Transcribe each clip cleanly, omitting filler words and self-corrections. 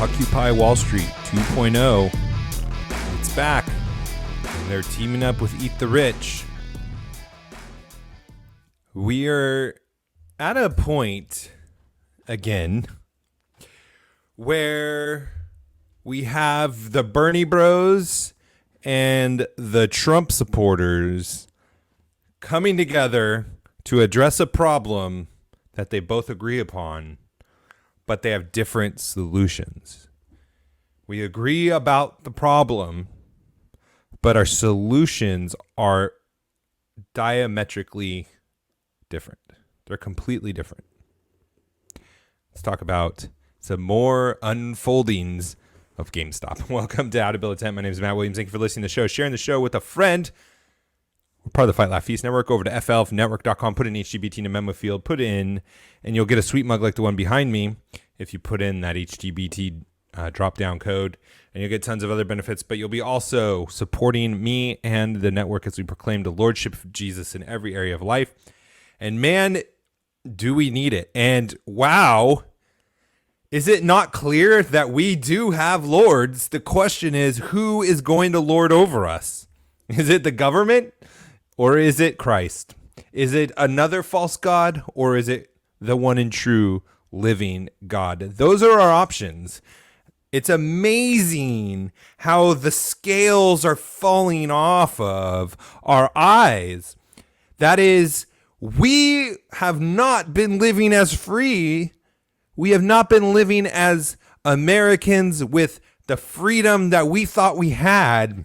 Occupy Wall Street 2.0. It's back. And they're teaming up with Eat the Rich. We are at a point, again, where we have the Bernie bros and the Trump supporters coming together to address a problem that they both agree upon, but they have different solutions. We agree about the problem, but our solutions are diametrically different. They're completely different. Let's talk about some more unfoldings of GameStop. Welcome to How to Build a Tent. My name is Matt Williams. Thank you for listening to the show, sharing the show with a friend. We're part of the Fight Laugh Feast Network. Over to flnetwork.com. Put in HGBT in a memo field. Put in, and you'll get a sweet mug like the one behind me if you put in that HGBT drop-down code. And you'll get tons of other benefits. But you'll be also supporting me and the network as we proclaim the Lordship of Jesus in every area of life. And man, do we need it. And wow, is it not clear that we do have lords? The question is, who is going to lord over us? Is it the government? Or is it Christ? Is it another false god? Or is it the one and true living God? Those are our options. It's amazing how the scales are falling off of our eyes. That is, we have not been living as free. We have not been living as Americans with the freedom that we thought we had.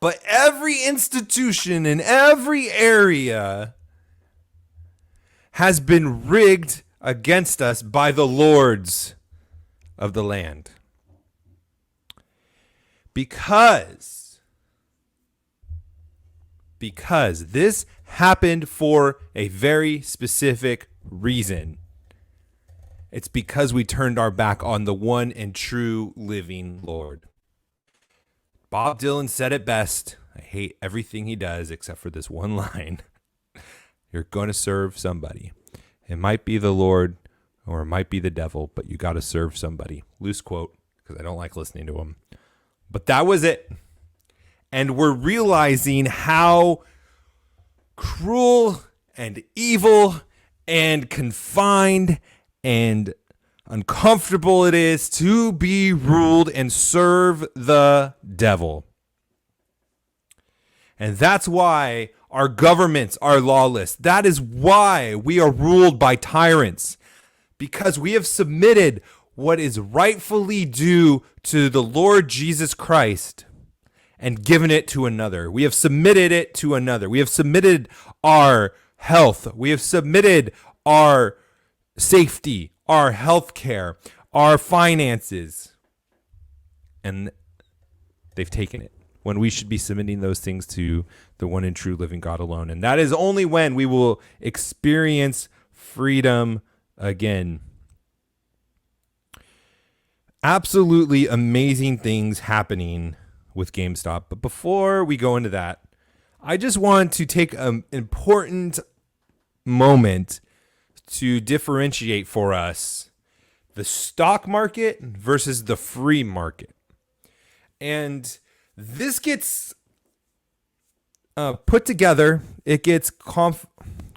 But every institution in every area has been rigged against us by the lords of the land. Because this happened for a very specific reason. It's because we turned our back on the one and true living Lord. Bob Dylan said it best. I hate everything he does except for this one line. You're going to serve somebody. It might be the Lord or it might be the devil, but you got to serve somebody. Loose quote, because I don't like listening to him. But that was it. And we're realizing how cruel and evil and confined and uncomfortable it is to be ruled and serve the devil. And that's why our governments are lawless. That is why we are ruled by tyrants. Because we have submitted what is rightfully due to the Lord Jesus Christ and given it to another. We have submitted it to another. We have submitted our health. We have submitted our safety, our health care, our finances. And they've taken it when we should be submitting those things to the one and true living God alone. And that is only when we will experience freedom again. Absolutely amazing things happening with GameStop. But before we go into that, I just want to take an important moment to differentiate for us the stock market versus the free market. And this gets put together. It gets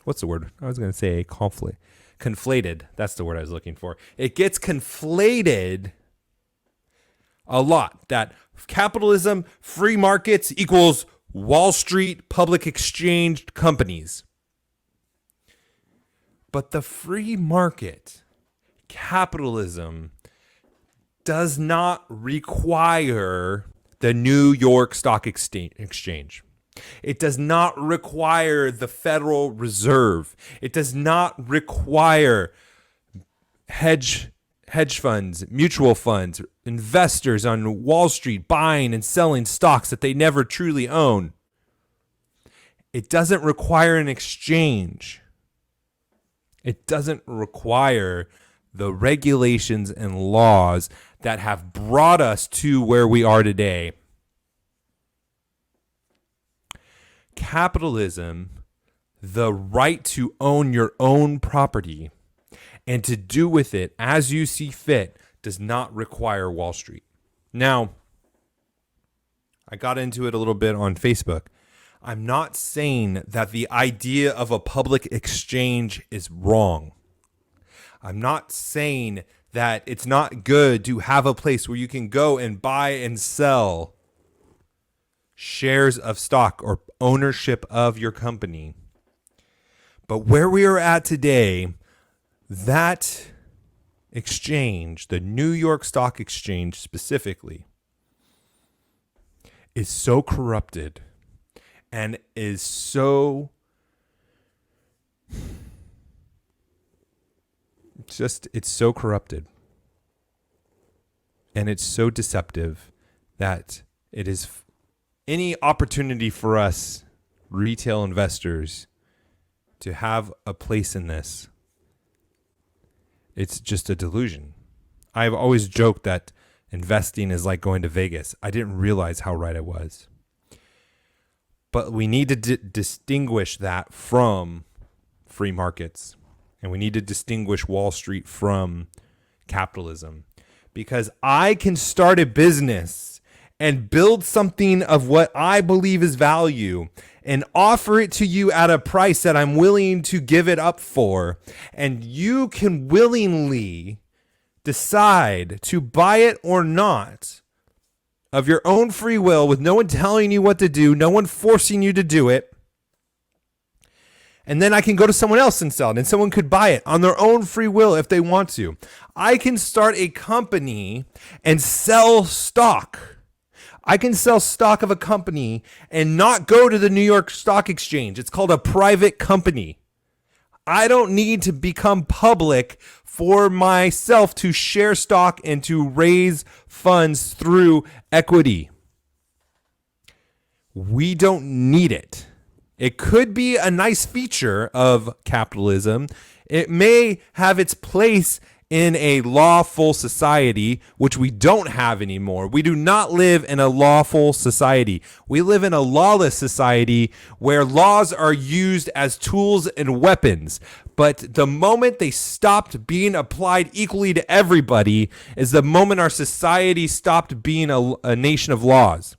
what's the word? I was going to say conflated. That's the word I was looking for. It gets conflated a lot, that capitalism, free markets equals Wall Street public exchange companies. But the free market, capitalism, does not require the New York Stock Exchange. It does not require the Federal Reserve. It does not require hedge funds, mutual funds, investors on Wall Street buying and selling stocks that they never truly own. It doesn't require an exchange. It doesn't require the regulations and laws that have brought us to where we are today. Capitalism, the right to own your own property and to do with it as you see fit, does not require Wall Street. Now, I got into it a little bit on Facebook. I'm not saying that the idea of a public exchange is wrong. I'm not saying that it's not good to have a place where you can go and buy and sell shares of stock or ownership of your company. But where we are at today, that exchange, the New York Stock Exchange specifically, is so corrupted and is so it's so corrupted and it's so deceptive that it is any opportunity for us retail investors to have a place in this. It's just a delusion. I've always joked that investing is like going to Vegas. I didn't realize how right I was. But we need to distinguish that from free markets. And we need to distinguish Wall Street from capitalism. Because I can start a business and build something of what I believe is value and offer it to you at a price that I'm willing to give it up for. And you can willingly decide to buy it or not of your own free will with no one telling you what to do, no one forcing you to do it. And then I can go to someone else and sell it, and someone could buy it on their own free will if they want to. I can start a company and sell stock. I can sell stock of a company and not go to the New York Stock Exchange. It's called a private company. I don't need to become public for myself to share stock and to raise funds through equity. We don't need it. It could be a nice feature of capitalism. It may have its place in a lawful society, which we don't have anymore. We do not live in a lawful society. We live in a lawless society where laws are used as tools and weapons. But the moment they stopped being applied equally to everybody is the moment our society stopped being a nation of laws.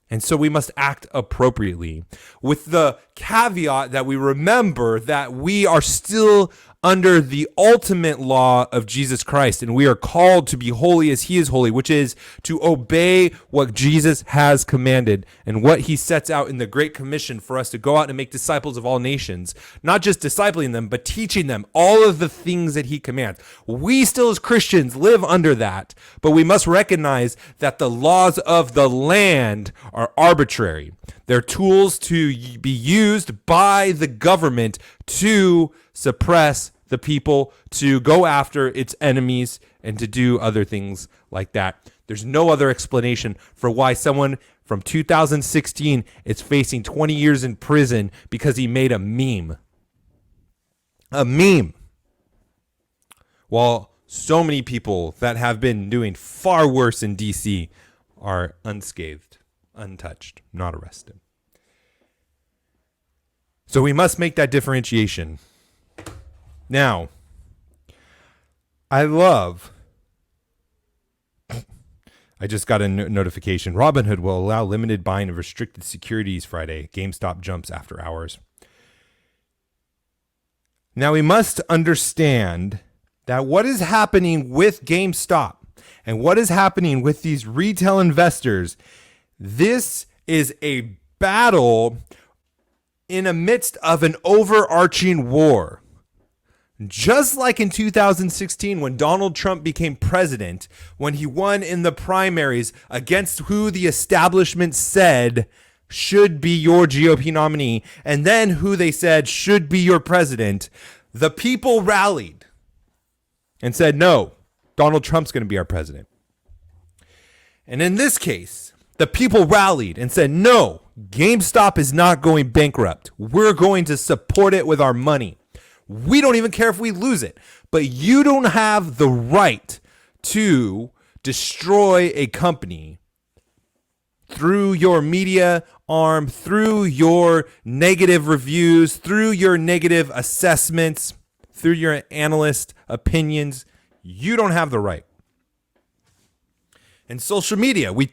And so we must act appropriately, with the caveat that we remember that we are still under the ultimate law of Jesus Christ, and we are called to be holy as he is holy, which is to obey what Jesus has commanded and what he sets out in the Great Commission for us to go out and make disciples of all nations, not just discipling them, but teaching them all of the things that he commands. We still as Christians live under that, but we must recognize that the laws of the land are arbitrary. They're tools to be used by the government to suppress the people, to go after its enemies, and to do other things like that. There's no other explanation for why someone from 2016 is facing 20 years in prison because he made a meme. A meme. While so many people that have been doing far worse in DC are unscathed, untouched, not arrested. So we must make that differentiation. Now, I just got a notification. Robinhood will allow limited buying of restricted securities Friday. GameStop jumps after hours. Now, we must understand that what is happening with GameStop and what is happening with these retail investors, this is a battle in the midst of an overarching war. Just like in 2016 when Donald Trump became president, when he won in the primaries against who the establishment said should be your GOP nominee, and then who they said should be your president, the people rallied and said, no, Donald Trump's going to be our president. And in this case, the people rallied and said, no, GameStop is not going bankrupt. We're going to support it with our money. We don't even care if we lose it, but you don't have the right to destroy a company through your media arm, through your negative reviews, through your negative assessments, through your analyst opinions. You don't have the right. And social media, we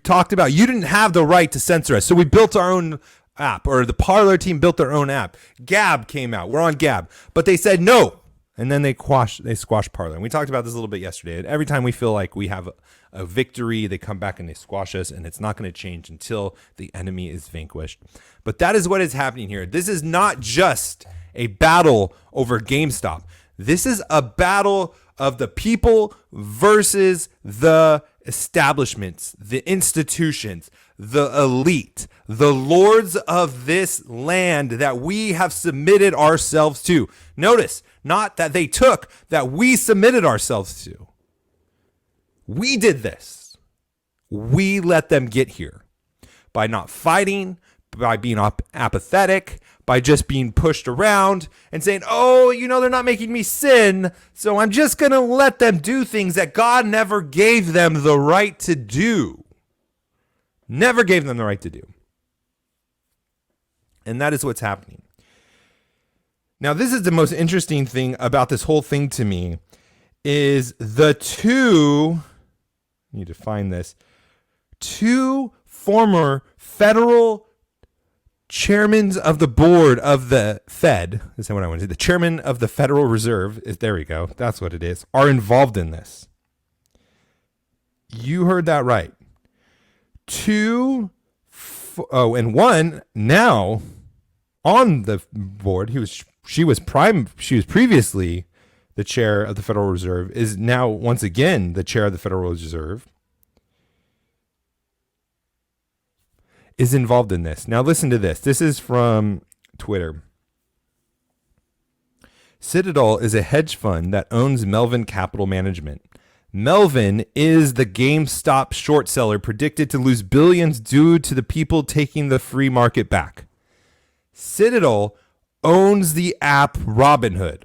talked about, you didn't have the right to censor us. So we built our own app, or the Parler team built their own app. Gab came out. We're on Gab. But they said no. And then they squashed Parler. And we talked about this a little bit yesterday. And every time we feel like we have a victory, they come back and they squash us. And it's not going to change until the enemy is vanquished. But that is what is happening here. This is not just a battle over GameStop. This is a battle of the people versus the establishments, the institutions, the elite, the lords of this land that we have submitted ourselves to. Notice, not that they took, that we submitted ourselves to. We did this. We let them get here by not fighting, by being apathetic, by just being pushed around and saying, oh, they're not making me sin, so I'm just going to let them do things that God never gave them the right to do. Never gave them the right to do. And that is what's happening. Now, this is the most interesting thing about this whole thing to me, is the two former federal chairmen of the board of the Fed, is that what I want to say? The chairman of the Federal Reserve, there we go, that's what it is, are involved in this. You heard that right. And one now on the board, she was previously the chair of the Federal Reserve, is now once again the chair of the Federal Reserve, is involved in this. Now listen to this. This is from Twitter. Citadel is a hedge fund that owns Melvin Capital Management. Melvin is the GameStop short seller predicted to lose billions due to the people taking the free market back. Citadel owns the app Robinhood.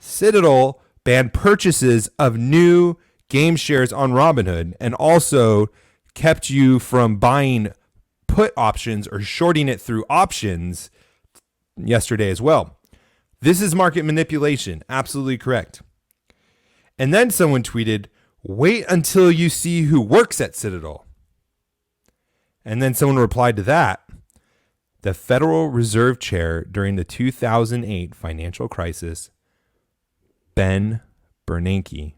Citadel banned purchases of new game shares on Robinhood and also kept you from buying put options or shorting it through options yesterday as well. This is market manipulation. Absolutely correct. And then someone tweeted, wait until you see who works at Citadel. And then someone replied to that, the Federal Reserve Chair during the 2008 financial crisis, Ben Bernanke.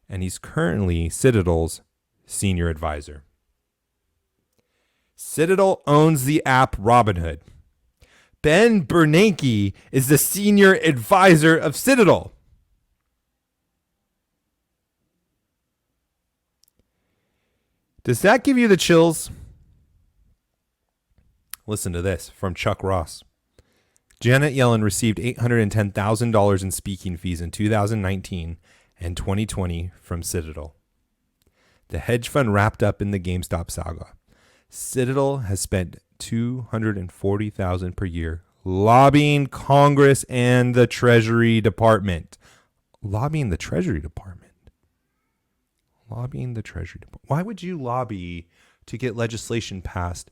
And he's currently Citadel's senior advisor. Citadel owns the app Robinhood. Ben Bernanke is the senior advisor of Citadel. Does that give you the chills? Listen to this from Chuck Ross. Janet Yellen received $810,000 in speaking fees in 2019 and 2020 from Citadel. The hedge fund wrapped up in the GameStop saga. Citadel has spent $240,000 per year lobbying Congress and the Treasury Department. Lobbying the Treasury Department. Lobbying the Treasury Department. Why would you lobby to get legislation passed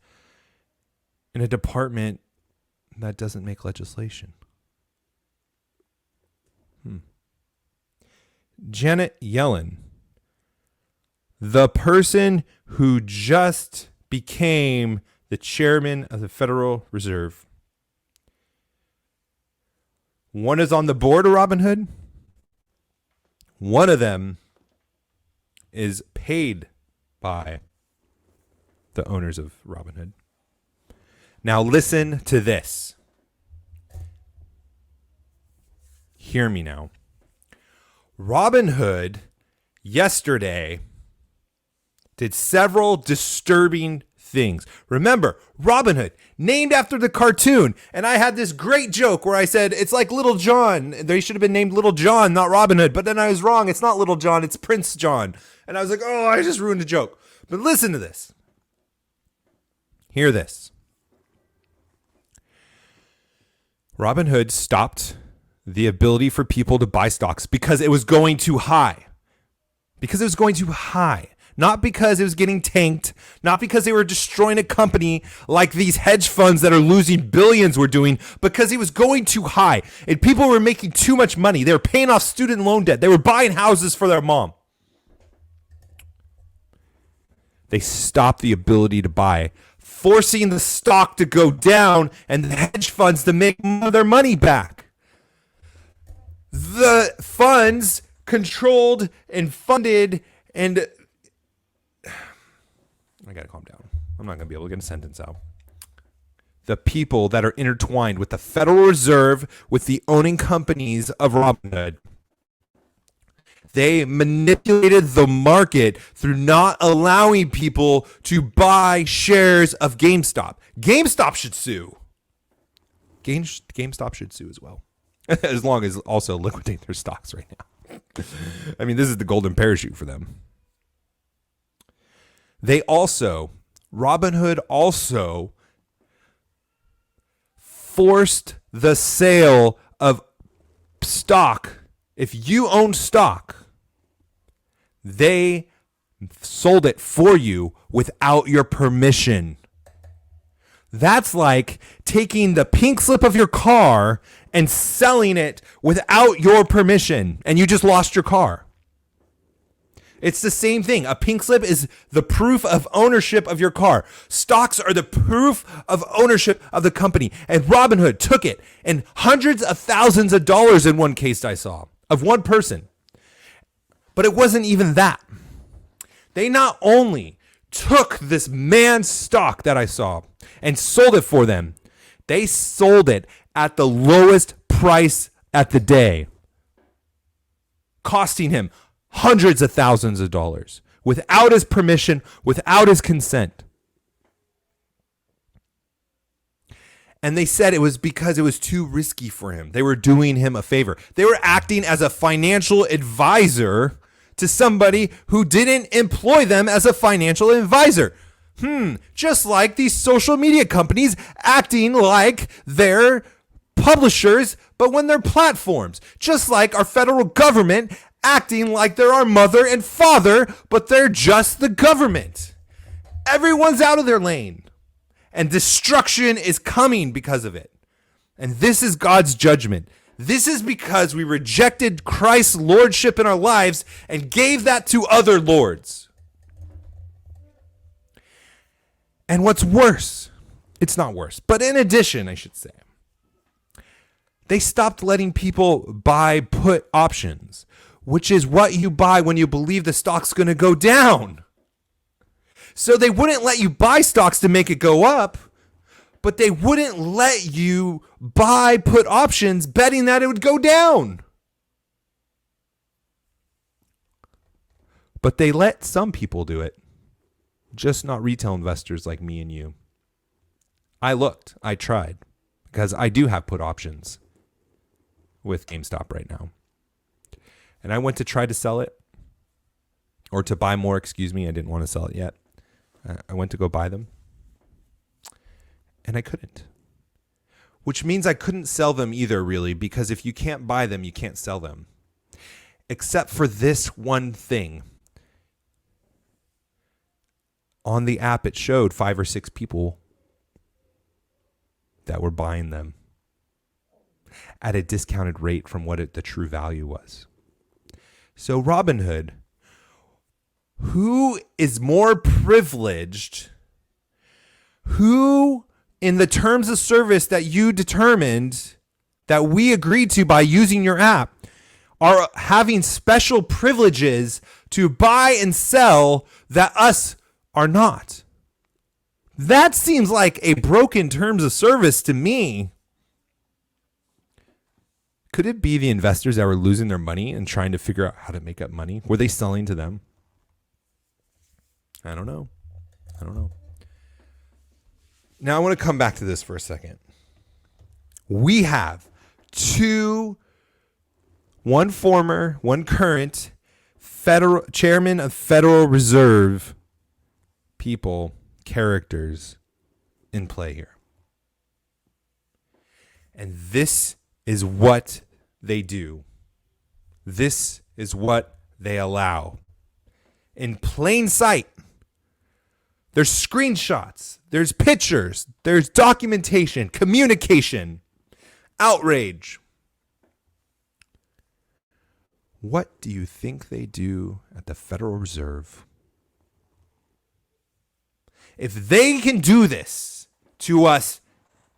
in a department that doesn't make legislation? Janet Yellen, the person who just became the chairman of the Federal Reserve. One is on the board of Robinhood. One of them is paid by the owners of Robinhood. Now listen to this. Hear me now. Robinhood yesterday did several disturbing things. Remember, Robinhood, named after the cartoon. And I had this great joke where I said, it's like Little John. They should have been named Little John, not Robinhood. But then I was wrong. It's not Little John. It's Prince John. And I was like, oh, I just ruined a joke. But listen to this. Hear this. Robinhood stopped the ability for people to buy stocks because it was going too high. Because it was going too high. Not because it was getting tanked, not because they were destroying a company like these hedge funds that are losing billions were doing, because it was going too high and people were making too much money. They were paying off student loan debt. They were buying houses for their mom. They stopped the ability to buy, forcing the stock to go down and the hedge funds to make their money back. The funds controlled and funded and I gotta calm down. I'm not gonna be able to get a sentence out. The people that are intertwined with the Federal Reserve, with the owning companies of Robinhood, they manipulated the market through not allowing people to buy shares of GameStop. GameStop should sue. GameStop should sue as well, as long as also liquidate their stocks right now. I mean, this is the golden parachute for them. Robinhood also forced the sale of stock. If you own stock, they sold it for you without your permission. That's like taking the pink slip of your car and selling it without your permission, and you just lost your car. It's the same thing. A pink slip is the proof of ownership of your car. Stocks are the proof of ownership of the company. And Robinhood took it, and hundreds of thousands of dollars in one case I saw of one person. But it wasn't even that. They not only took this man's stock that I saw and sold it for them, they sold it at the lowest price at the day, costing him hundreds of thousands of dollars without his permission, without his consent. And they said it was because it was too risky for him. They were doing him a favor. They were acting as a financial advisor to somebody who didn't employ them as a financial advisor. Just like these social media companies acting like they're publishers, but when they're platforms. Just like our federal government acting like they're our mother and father, but they're just the government. Everyone's out of their lane, and destruction is coming because of it. And this is God's judgment. This is because we rejected Christ's lordship in our lives and gave that to other lords. And what's worse, it's not worse, but in addition, I should say, they stopped letting people buy put options, which is what you buy when you believe the stock's going to go down. So they wouldn't let you buy stocks to make it go up, but they wouldn't let you buy put options betting that it would go down. But they let some people do it, just not retail investors like me and you. I looked, I tried, because I do have put options with GameStop right now. And I went to try to sell it, or to buy more, excuse me. I didn't want to sell it yet. I went to go buy them, and I couldn't. Which means I couldn't sell them either, really, because if you can't buy them, you can't sell them. Except for this one thing. On the app, it showed 5 or 6 people that were buying them at a discounted rate from what the true value was. So Robinhood, who is more privileged, who in the terms of service that you determined, that we agreed to by using your app, are having special privileges to buy and sell that us are not. That seems like a broken terms of service to me. Could it be the investors that were losing their money and trying to figure out how to make up money? Were they selling to them? I don't know. Now I want to come back to this for a second. We have one former, one current chairman of Federal Reserve characters in play here. And this is what they do. This is what they allow. in plain sight. There's screenshots, there's pictures, there's documentation, communication, outrage. What do you think they do at the Federal Reserve? If they can do this to us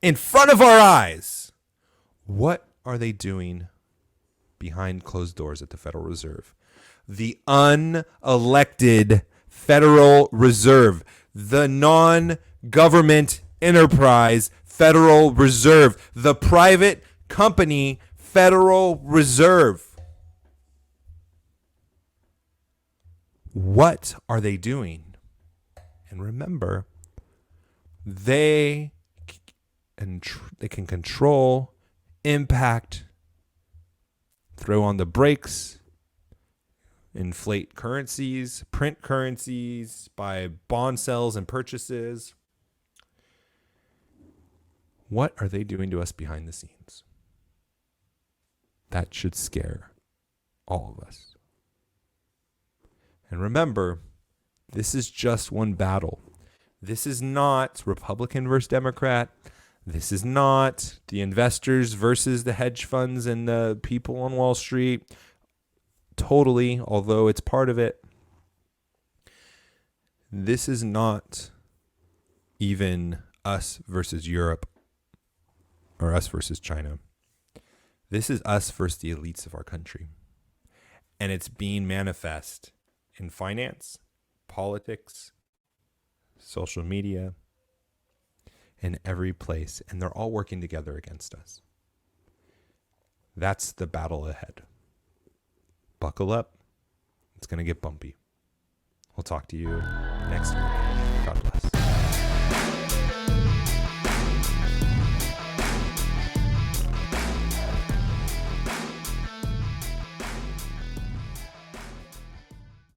in front of our eyes, what are they doing behind closed doors at the Federal Reserve? The unelected Federal Reserve, the non-government enterprise Federal Reserve, the private company Federal Reserve. What are they doing? And remember, they can control, impact, throw on the brakes, inflate currencies, print currencies, buy bond sales and purchases. What are they doing to us behind the scenes? That should scare all of us. And remember, this is just one battle. This is not Republican versus Democrat. This is not the investors versus the hedge funds and the people on Wall Street. Totally, although it's part of it. This is not even us versus Europe or us versus China. This is us versus the elites of our country. And it's being manifest in finance, politics, social media, in every place. And they're all working together against us. That's the battle ahead. Buckle up. It's going to get bumpy. We'll talk to you next week. God bless.